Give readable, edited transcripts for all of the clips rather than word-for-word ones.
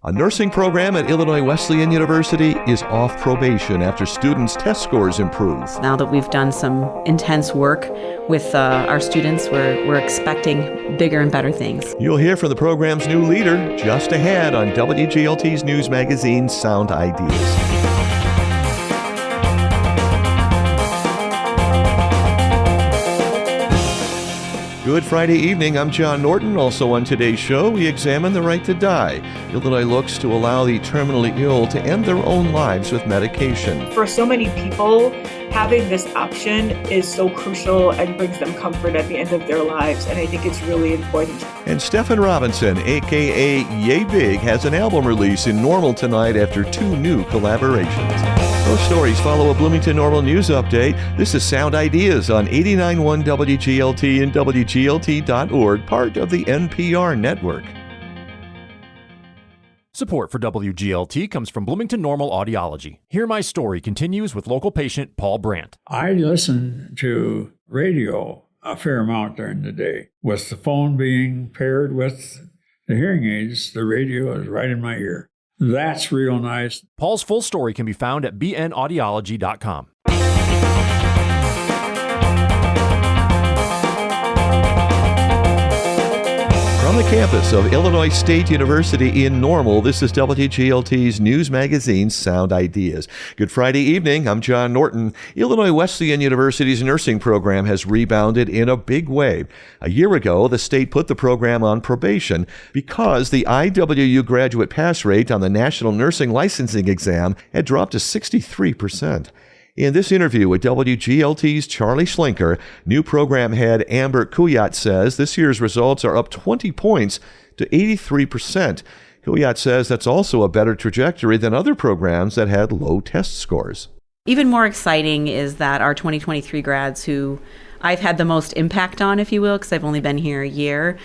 A nursing program at Illinois Wesleyan University is off probation after students' test scores improve. Now that we've done some intense work with our students, we're expecting bigger and better things. You'll hear from the program's new leader just ahead on WGLT's news magazine, Sound Ideas. Good Friday evening, I'm John Norton. Also on today's show, we examine the right to die. Illinois looks to allow the terminally ill to end their own lives with medication. For so many people, having this option is so crucial and brings them comfort at the end of their lives, and I think it's really important. And Stefen Robinson, a.k.a. Yay Big, has an album release in Normal tonight after 2 new collaborations. Those stories follow a Bloomington Normal News update. This is Sound Ideas on 89.1 WGLT and WGLT.org, part of the NPR network. Support for WGLT comes from Bloomington Normal Audiology. Hear My Story continues with local patient Paul Brandt. I listen to radio a fair amount during the day. With the phone being paired with the hearing aids, the radio is right in my ear. That's real nice. Paul's full story can be found at bnaudiology.com. From the campus of Illinois State University in Normal, this is WGLT's news magazine, Sound Ideas. Good Friday evening, I'm John Norton. Illinois Wesleyan University's nursing program has rebounded in a big way. A year ago, the state put the program on probation because the IWU graduate pass rate on the National Nursing Licensing Exam had dropped to 63%. In this interview with WGLT's Charlie Schlinker, new program head Amber Kuyat says this year's results are up 20 points to 83%. Kuyat says that's also a better trajectory than other programs that had low test scores. Even more exciting is that our 2023 grads who I've had the most impact on, if you will, because I've only been here a year.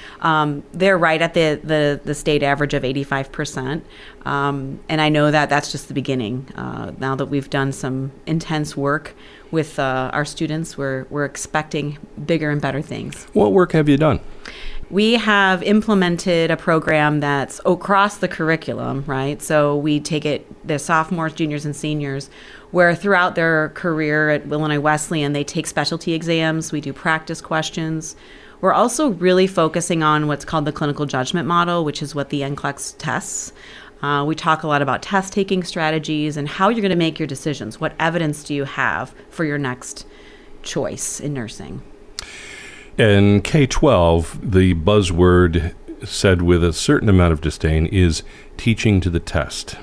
They're right at the state average of 85%. And I know that that's just the beginning. Now that we've done some intense work with our students, we're expecting bigger and better things. What work have you done? We have implemented a program that's across the curriculum, right? So we take it, the sophomores, juniors, and seniors, where throughout their career at Illinois Wesleyan, they take specialty exams, we do practice questions. We're also really focusing on what's called the clinical judgment model, which is what the NCLEX tests. We talk a lot about test-taking strategies and how you're going to make your decisions. What evidence do you have for your next choice in nursing? In K-12, the buzzword said with a certain amount of disdain is teaching to the test.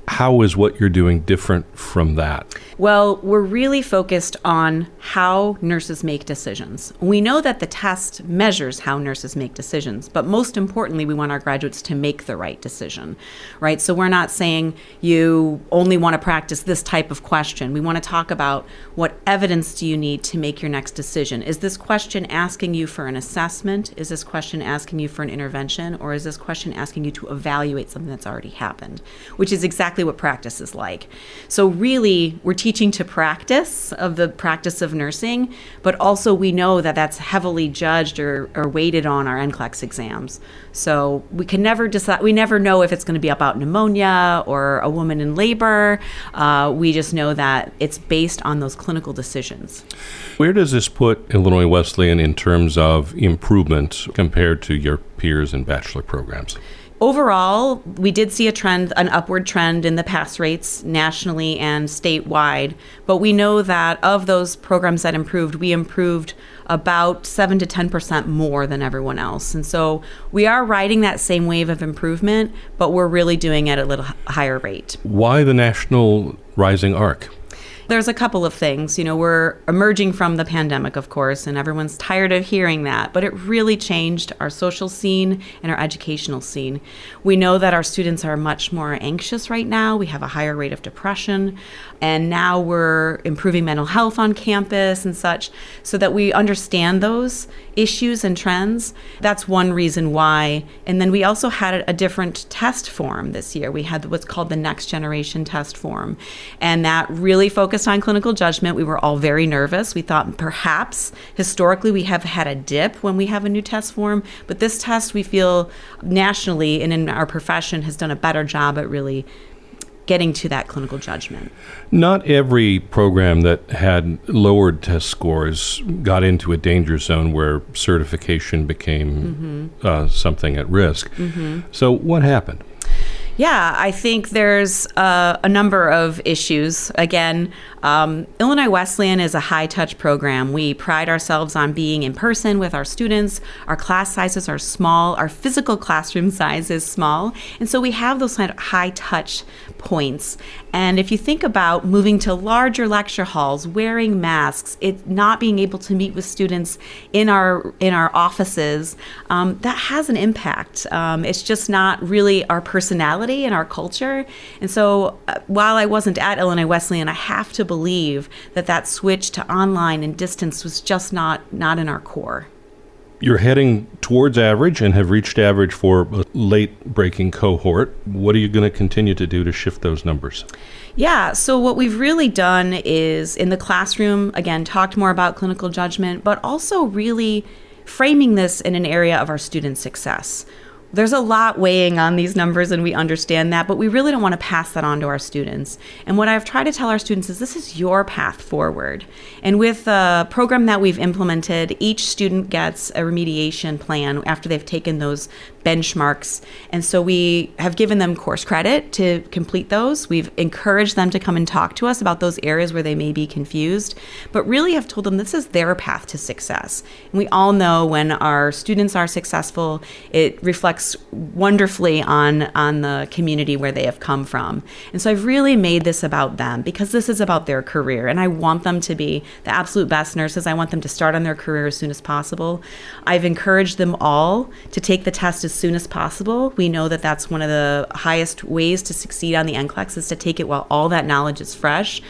How is what you're doing different from that? Well, we're really focused on how nurses make decisions. We know that the test measures how nurses make decisions, but most importantly, we want our graduates to make the right decision, right? So we're not saying you only want to practice this type of question. We want to talk about what evidence do you need to make your next decision. Is this question asking you for an assessment? Is this question asking you for an intervention? Or is this question asking you to evaluate something that's already happened, which is exactly what practice is like. So really, we're teaching to practice of the practice of nursing, but also we know that that's heavily judged or weighted on our NCLEX exams. So we can never decide, we never know if it's going to be about pneumonia or a woman in labor. We just know that it's based on those clinical decisions. Where does this put Illinois Wesleyan in terms of improvement compared to your peers in bachelor programs? Overall, we did see an upward trend in the pass rates nationally and statewide, but we know that of those programs that improved, we improved about 7 to 10% more than everyone else. And so we are riding that same wave of improvement, but we're really doing it at a little higher rate. Why the national rising arc? There's a couple of things. You know, we're emerging from the pandemic, of course, and everyone's tired of hearing that, but it really changed our social scene and our educational scene. We know that our students are much more anxious right now. We have a higher rate of depression, and now we're improving mental health on campus and such, so that we understand those issues and trends. That's one reason why. And then we also had a different test form this year. We had what's called the next generation test form, and that really focused focused on clinical judgment. We were all very nervous. We thought perhaps historically we have had a dip when we have a new test form, but this test we feel nationally and in our profession has done a better job at really getting to that clinical judgment. Not every program that had lowered test scores got into a danger zone where certification became something at risk. So what happened? Yeah, I think there's a number of issues. Again, Illinois Wesleyan is a high-touch program. We pride ourselves on being in person with our students. Our class sizes are small. Our physical classroom size is small. And so we have those kind of high-touch points. And if you think about moving to larger lecture halls, wearing masks, it not being able to meet with students in our offices, that has an impact. It's just not really our personality and our culture. And so while I wasn't at Illinois Wesleyan, I have to believe that switch to online and distance was just not in our core. You're heading towards average and have reached average for a late-breaking cohort. What are you going to continue to do to shift those numbers? Yeah, so what we've really done is in the classroom, again, talked more about clinical judgment, but also really framing this in an area of our student success. There's a lot weighing on these numbers, and we understand that, but we really don't want to pass that on to our students. And what I've tried to tell our students is this is your path forward. And with the program that we've implemented, each student gets a remediation plan after they've taken those benchmarks. And so we have given them course credit to complete those. We've encouraged them to come and talk to us about those areas where they may be confused, but really have told them this is their path to success. And we all know when our students are successful, it reflects wonderfully on the community where they have come from. And so I've really made this about them because this is about their career, and I want them to be the absolute best nurses. I want them to start on their career as soon as possible. I've encouraged them all to take the test as soon as possible. We know that that's one of the highest ways to succeed on the NCLEX is to take it while all that knowledge is fresh.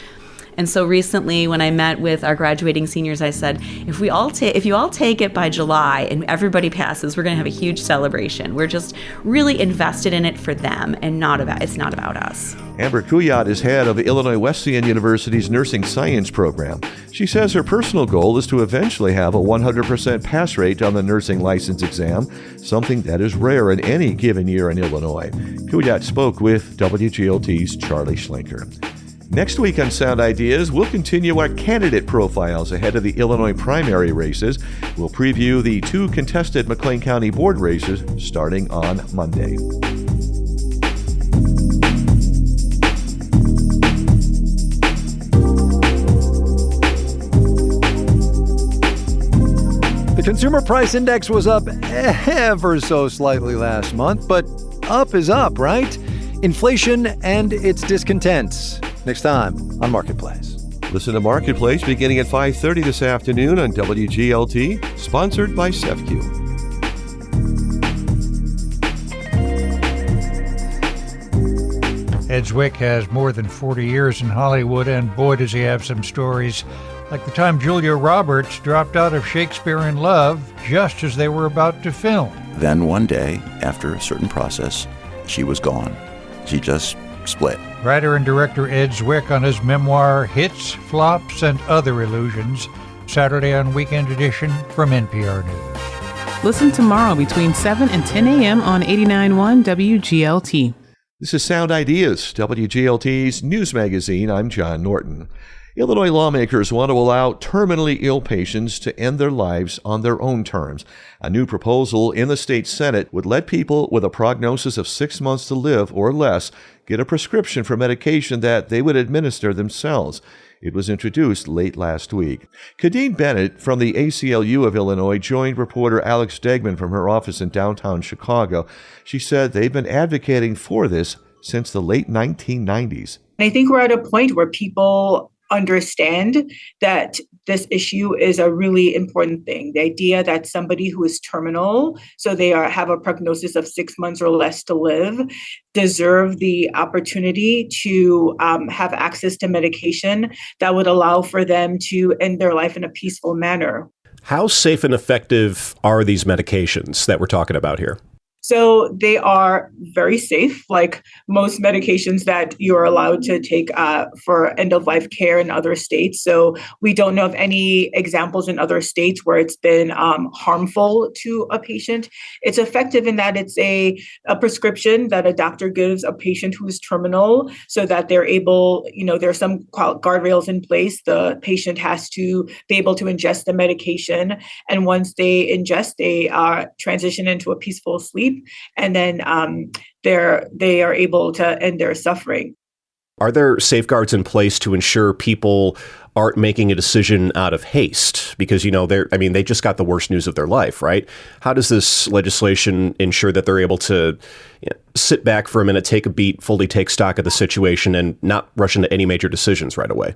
And so recently when I met with our graduating seniors, I said, if you all take it by July and everybody passes, we're going to have a huge celebration. We're just really invested in it for them and it's not about us. Amber Kuyat is head of Illinois Wesleyan University's nursing science program. She says her personal goal is to eventually have a 100% pass rate on the nursing license exam, something that is rare in any given year in Illinois. Kuyat spoke with WGLT's Charlie Schlenker. Next week on Sound Ideas, we'll continue our candidate profiles ahead of the Illinois primary races. We'll preview the 2 contested McLean County board races starting on Monday. The Consumer Price Index was up ever so slightly last month, but up is up, right? Inflation and its discontents. Next time on Marketplace. Listen to Marketplace beginning at 5:30 this afternoon on WGLT, sponsored by SEFCU. Ed Zwick has more than 40 years in Hollywood, and boy, does he have some stories. Like the time Julia Roberts dropped out of Shakespeare in Love just as they were about to film. Then one day, after a certain process, she was gone. She just split. Writer and director Ed Zwick on his memoir, Hits, Flops, and Other Illusions, Saturday on Weekend Edition from NPR News. Listen tomorrow between 7 and 10 a.m. on 89.1 WGLT. This is Sound Ideas, WGLT's news magazine. I'm John Norton. Illinois lawmakers want to allow terminally ill patients to end their lives on their own terms. A new proposal in the state Senate would let people with a prognosis of 6 months to live or less get a prescription for medication that they would administer themselves. It was introduced late last week. Kadeen Bennett from the ACLU of Illinois joined reporter Alex Degman from her office in downtown Chicago. She said they've been advocating for this since the late 1990s. I think we're at a point where people understand that this issue is a really important thing. The idea that somebody who is terminal, so they have a prognosis of 6 months or less to live, deserve the opportunity to have access to medication that would allow for them to end their life in a peaceful manner. How safe and effective are these medications that we're talking about here? So they are very safe, like most medications that you're allowed to take for end-of-life care in other states. So we don't know of any examples in other states where it's been harmful to a patient. It's effective in that it's a prescription that a doctor gives a patient who's terminal so that they're able, there's some guardrails in place. The patient has to be able to ingest the medication. And once they ingest, they transition into a peaceful sleep. And then they are able to end their suffering. Are there safeguards in place to ensure people aren't making a decision out of haste? Because, they just got the worst news of their life, right? How does this legislation ensure that they're able to sit back for a minute, take a beat, fully take stock of the situation, and not rush into any major decisions right away?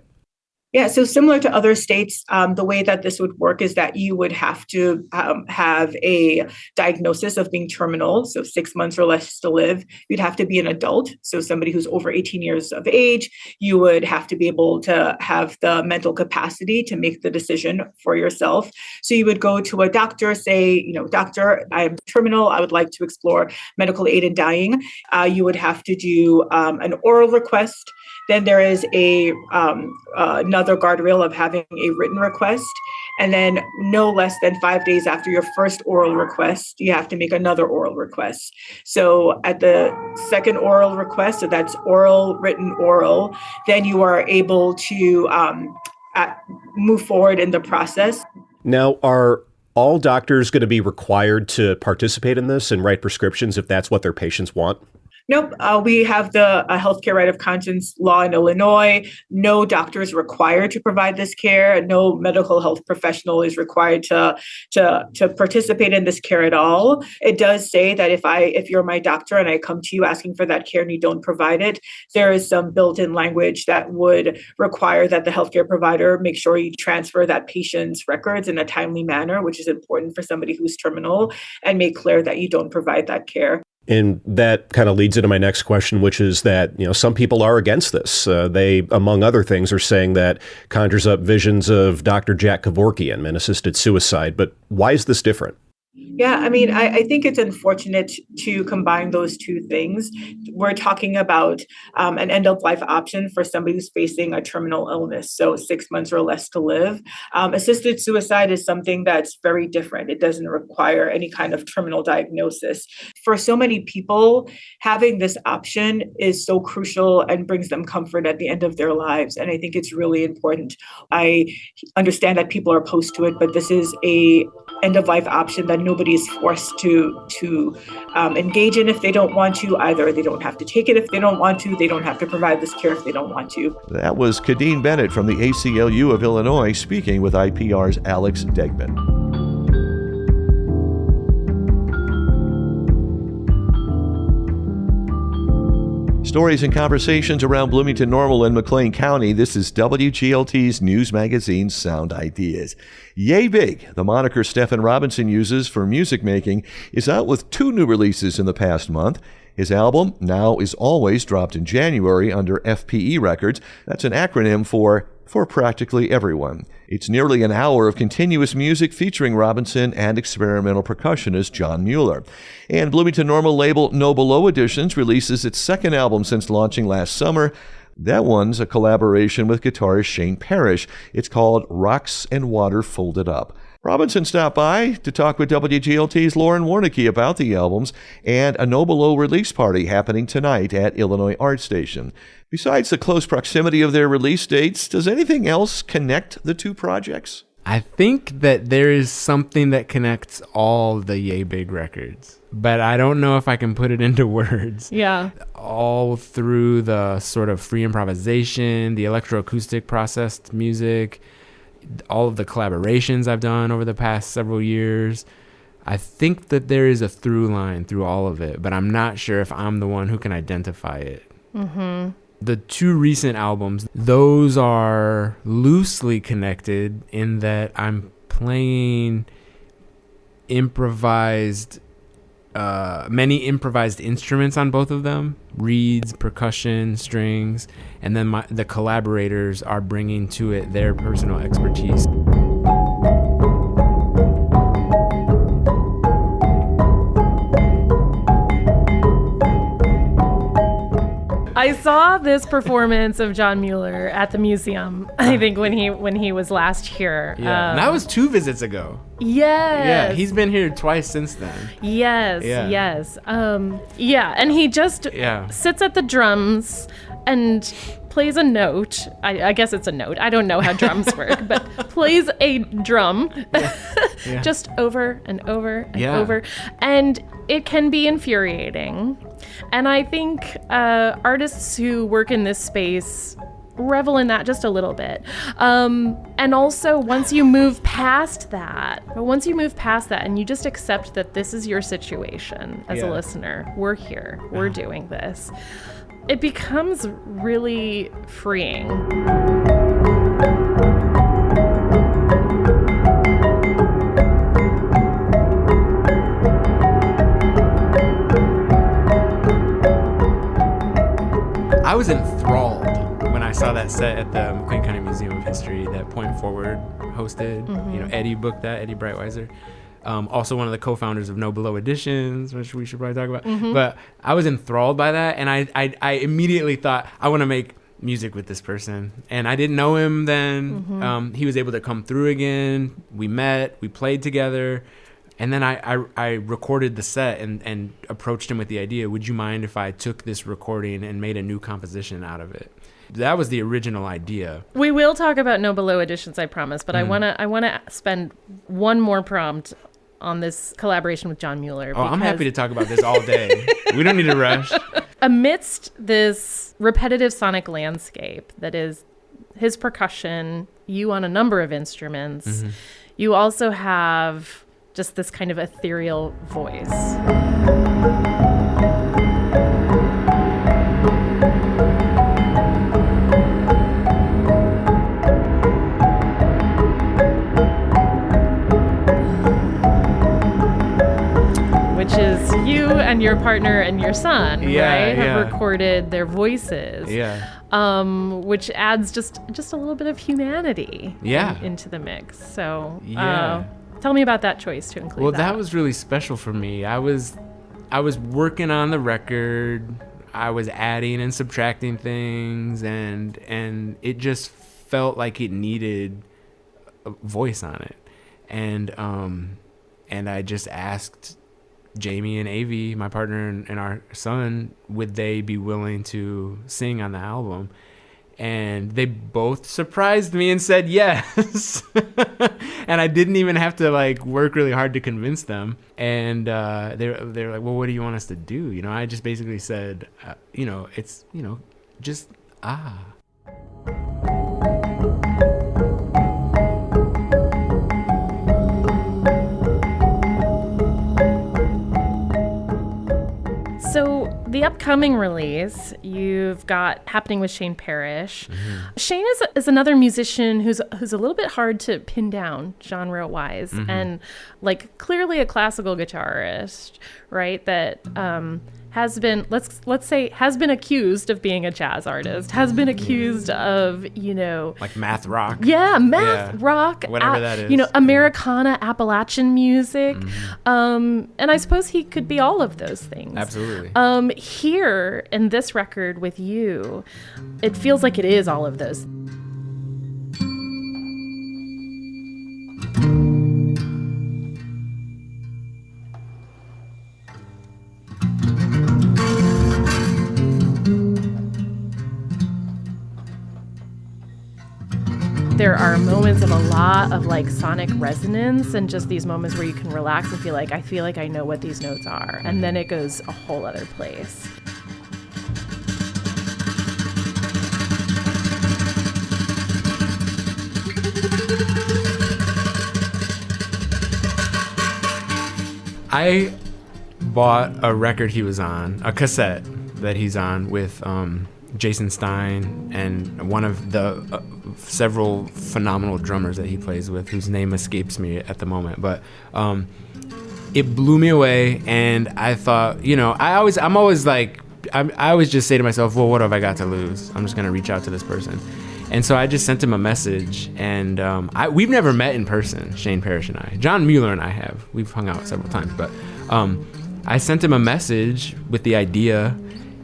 Yeah, so similar to other states, the way that this would work is that you would have to have a diagnosis of being terminal, so 6 months or less to live. You'd have to be an adult, so somebody who's over 18 years of age. You would have to be able to have the mental capacity to make the decision for yourself. So you would go to a doctor, say, doctor, I am terminal. I would like to explore medical aid in dying. You would have to do an oral request. Then there is another guardrail of having a written request. And then no less than 5 days after your first oral request, you have to make another oral request. So at the second oral request, so that's oral, written, oral, then you are able to move forward in the process. Now, are all doctors going to be required to participate in this and write prescriptions if that's what their patients want? Nope. We have the healthcare right of conscience law in Illinois. No doctor is required to provide this care. No medical health professional is required to participate in this care at all. It does say that if you're my doctor and I come to you asking for that care and you don't provide it, there is some built-in language that would require that the healthcare provider make sure you transfer that patient's records in a timely manner, which is important for somebody who's terminal, and make clear that you don't provide that care. And that kind of leads into my next question, which is that, some people are against this. They, among other things, are saying that conjures up visions of Dr. Jack Kevorkian and assisted suicide. But why is this different? Yeah, I think it's unfortunate to combine those two things. We're talking about an end-of-life option for somebody who's facing a terminal illness, so 6 months or less to live. Assisted suicide is something that's very different. It doesn't require any kind of terminal diagnosis. For so many people, having this option is so crucial and brings them comfort at the end of their lives. And I think it's really important. I understand that people are opposed to it, but this is a end-of-life option that nobody is forced to engage in if they don't want to. Either they don't have to take it if they don't want to. They don't have to provide this care if they don't want to. That was Kadeen Bennett from the ACLU of Illinois speaking with IPR's Alex Degman. Stories and conversations around Bloomington Normal and McLean County. This is WGLT's news magazine Sound Ideas. Yay Big, the moniker Stefen Robinson uses for music making, is out with 2 new releases in the past month. His album, Now Is Always, dropped in January under FPE Records. That's an acronym for Practically Everyone. It's nearly an hour of continuous music featuring Robinson and experimental percussionist John Mueller. And Bloomington Normal label No Below Editions releases its second album since launching last summer. That one's a collaboration with guitarist Shane Parrish. It's called Rocks and Water Folded Up. Robinson stopped by to talk with WGLT's Lauren Warnicki about the albums and a No Below release party happening tonight at Illinois Art Station. Besides the close proximity of their release dates, does anything else connect the 2 projects? I think that there is something that connects all the Yay Big records, but I don't know if I can put it into words. Yeah. All through the sort of free improvisation, the electroacoustic processed music, all of the collaborations I've done over the past several years. I think that there is a through line through all of it, but I'm not sure if I'm the one who can identify it. Mm-hmm. The 2 recent albums, those are loosely connected in that I'm playing many improvised instruments on both of them, reeds, percussion, strings, and then the collaborators are bringing to it their personal expertise. I saw this performance of John Mueller at the museum, I think, when he was last here. Yeah, and that was 2 visits ago. Yes. Yeah, he's been here twice since then. Yes, Yeah. yes. And he just sits at the drums and plays a note. I guess it's a note. I don't know how drums work, but plays a drum just over and over and over. And it can be infuriating. And I think artists who work in this space revel in that just a little bit. And also, once you move past that and you just accept that this is your situation as a listener, we're here, we're doing this, it becomes really freeing. I was enthralled when I saw that set at the McLean County Museum of History that Point Forward hosted. You know, Eddie booked that, Eddie Breitweiser. Also one of the co-founders of No Below Editions, which we should probably talk about. But I was enthralled by that, and I immediately thought, I want to make music with this person. And I didn't know him then. He was able to come through again. We met, we played together. And then I recorded the set and approached him with the idea, would you mind if I took this recording and made a new composition out of it? That was the original idea. We will talk about No Below Editions, I promise, but I wanna spend one more prompt on this collaboration with John Mueller. Oh, I'm happy to talk about this all day. We don't need to rush. Amidst this repetitive sonic landscape that is his percussion, you on a number of instruments, you also have just this kind of ethereal voice. Which is you and your partner and your son, right? Have recorded their voices. Which adds just a little bit of humanity into the mix. So tell me about that choice to include that. Well, that was really special for me. I was working on the record. I was adding and subtracting things, and it just felt like it needed a voice on it. And I just asked Jamie and Avi, my partner and our son, would they be willing to sing on the album? And they both surprised me and said yes. And I didn't even have to work really hard to convince them. And they're like, well, what do you want us to do? You know, I just basically said, it's, just So the upcoming release you've got happening with Shane Parrish. Shane is another musician who's a little bit hard to pin down genre-wise, and clearly a classical guitarist, right? That has been, let's say, has been accused of being a jazz artist, has been accused of, like math rock. Yeah, math rock. Whatever that is. Americana, Appalachian music. And I suppose he could be all of those things. Absolutely. Here in this record with you, it feels like it is all of those. There are moments of a lot of sonic resonance and just these moments where you can relax and I feel like I know what these notes are. And then it goes a whole other place. I bought a record he was on, a cassette that he's on with Jason Stein and one of the several phenomenal drummers that he plays with, whose name escapes me at the moment. But it blew me away, and I thought, I always just say to myself, well, what have I got to lose? I'm just gonna reach out to this person. And so I just sent him a message, and we've never met in person, Shane Parrish and I. John Mueller and I have. We've hung out several times, but I sent him a message with the idea,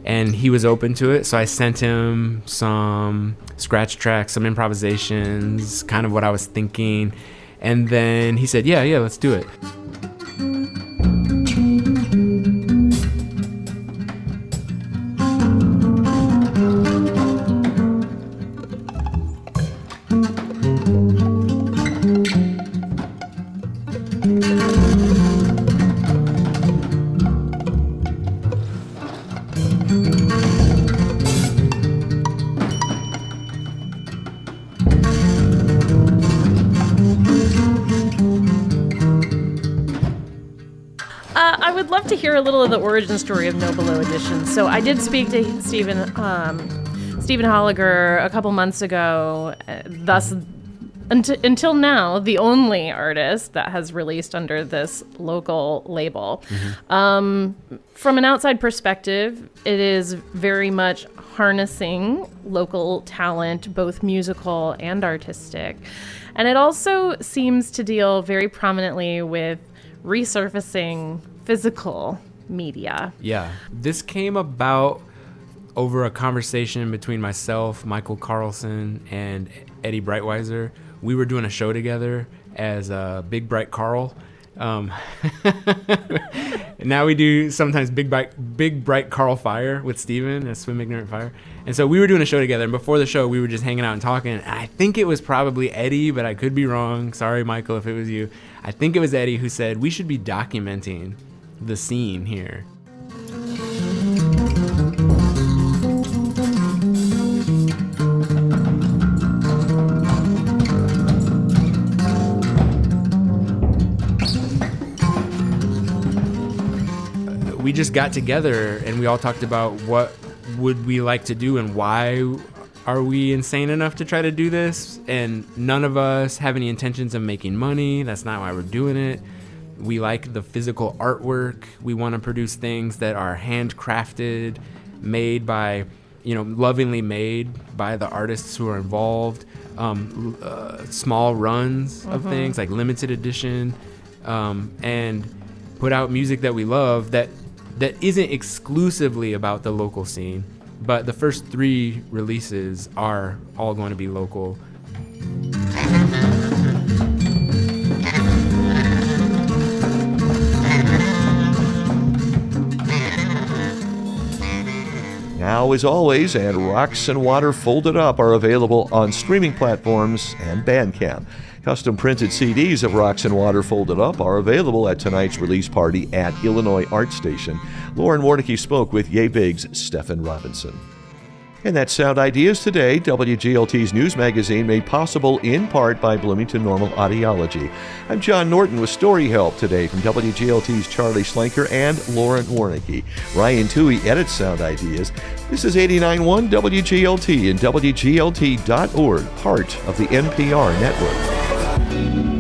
and he was open to it. So I sent him some scratch tracks, some improvisations, kind of what I was thinking. And then he said, yeah, let's do it. I would love to hear a little of the origin story of No Below Edition. So I did speak to Stefen Holliger a couple months ago, thus until now, the only artist that has released under this local label. From an outside perspective, it is very much harnessing local talent, both musical and artistic. And it also seems to deal very prominently with resurfacing physical media. Yeah. This came about over a conversation between myself, Michael Carlson, and Eddie Breitweiser. We were doing a show together as Big Bright Carl. Now we do sometimes Big Bright Carl Fire with Steven as Swim Ignorant Fire. And so we were doing a show together, and before the show we were just hanging out and talking. And I think it was probably Eddie, but I could be wrong. Sorry, Michael, if it was you. I think it was Eddie who said we should be documenting the scene here. We just got together and we all talked about what would we like to do and why are we insane enough to try to do this. And none of us have any intentions of making money. That's not why we're doing it. We like the physical artwork. We want to produce things that are handcrafted, made by, lovingly made by the artists who are involved. Small runs of things like limited edition, and put out music that we love that isn't exclusively about the local scene, but the first 3 releases are all going to be local. Now, as always, and Rocks and Water Folded Up are available on streaming platforms and Bandcamp. Custom printed CDs of Rocks and Water Folded Up are available at tonight's release party at Illinois Art Station. Lauren Warnicki spoke with Yay Big's Stefen Robinson. And that's Sound Ideas today, WGLT's news magazine made possible in part by Bloomington Normal Audiology. I'm John Norton with story help today from WGLT's Charlie Schlenker and Lauren Warnicki. Ryan Toohey edits Sound Ideas. This is 89.1 WGLT and WGLT.org, part of the NPR network.